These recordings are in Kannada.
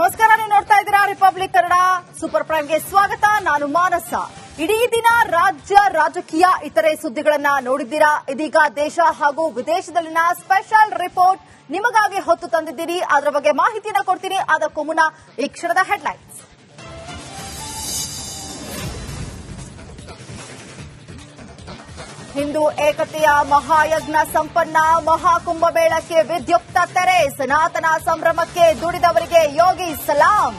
ನಮಸ್ಕಾರ, ನೀವು ನೋಡ್ತಾ ಇದ್ದೀರಾ ರಿಪಬ್ಲಿಕ್ ಕನ್ನಡ ಸೂಪರ್ ಪ್ರೈಮ್ಗೆ ಸ್ವಾಗತ. ನಾನು ಮಾನಸ. ಇಡೀ ದಿನ ರಾಜ್ಯ ರಾಜಕೀಯ ಇತರೆ ಸುದ್ದಿಗಳನ್ನ ನೋಡಿದ್ದೀರಾ. ಇದೀಗ ದೇಶ ಹಾಗೂ ವಿದೇಶದಲ್ಲಿನ ಸ್ಪೆಷಲ್ ರಿಪೋರ್ಟ್ ನಿಮಗಾಗಿ ಹೊತ್ತು ತಂದಿದ್ದೀನಿ. ಅದರ ಬಗ್ಗೆ ಮಾಹಿತಿಯನ್ನು ಕೊಡ್ತೀನಿ. ಅದಕ್ಕೂ ಮುನ್ನ ಈ ಕ್ಷಣದ ಹೆಡ್ಲೈನ್ಸ್. ಹಿಂದೂ ಏಕತೆಯ ಮಹಾಯಜ್ಞ ಸಂಪನ್ನ, ಮಹಾಕುಂಭಮೇಳಕ್ಕೆ ವಿದ್ಯುಕ್ತ ತೆರೆ, ಸನಾತನ ಸಂಭ್ರಮಕ್ಕೆ ದುಡಿದವರಿಗೆ ಯೋಗಿ ಸಲಾಂ.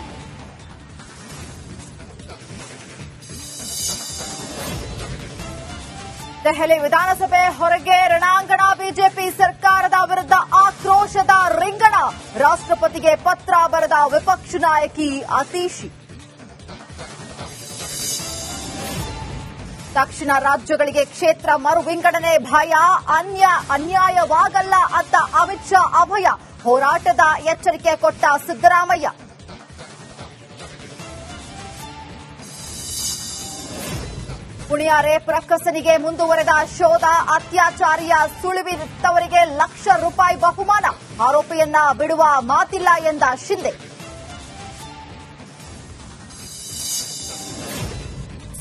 ದೆಹಲಿ ವಿಧಾನಸಭೆ ಹೊರಗೆ ರಣಾಂಗಣ, ಬಿಜೆಪಿ ಸರ್ಕಾರದ ವಿರುದ್ಧ ಆಕ್ರೋಶದ ರಿಂಗಣ, ರಾಷ್ಟ್ರಪತಿಗೆ ಪತ್ರ ಬರೆದ ವಿಪಕ್ಷ ನಾಯಕಿ ಅತೀಶಿ. ದಕ್ಷಿಣ ರಾಜ್ಯಗಳಿಗೆ ಕ್ಷೇತ್ರ ಮರು ವಿಂಗಡಣೆ ಭಯ, ಅನ್ಯಾಯವಾಗಲ್ಲ ಅಂತ ಅಮಿತ್ ಶಾ ಅಭಯ, ಹೋರಾಟದ ಎಚ್ಚರಿಕೆ ಕೊಟ್ಟ ಸಿದ್ದರಾಮಯ್ಯ. ಪುಣಿಯ ರೇಪ್ ರಕ್ಕಸನಿಗೆ ಮುಂದುವರೆದ ಶೋಧ, ಅತ್ಯಾಚಾರಿಯ ಸುಳಿವಿತ್ತವರಿಗೆ ₹1,00,000 ಬಹುಮಾನ, ಆರೋಪಿಯನ್ನ ಬಿಡುವ ಮಾತಿಲ್ಲ ಎಂದ ಶಿಂದೆ.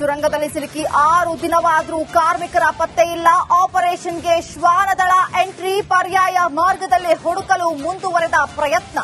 ಸುರಂಗದಲ್ಲಿ ಸಿಲುಕಿ 6 ದಿನವಾದರೂ ಕಾರ್ಮಿಕರ ಪತ್ತೆ ಇಲ್ಲ. ಆಪರೇಷನ್ಗೆ ಶ್ವಾನದಳ ಎಂಟ್ರಿ, ಪರ್ಯಾಯ ಮಾರ್ಗದಲ್ಲಿ ಹುಡುಕಲು ಮುಂದುವರೆದ ಪ್ರಯತ್ನ.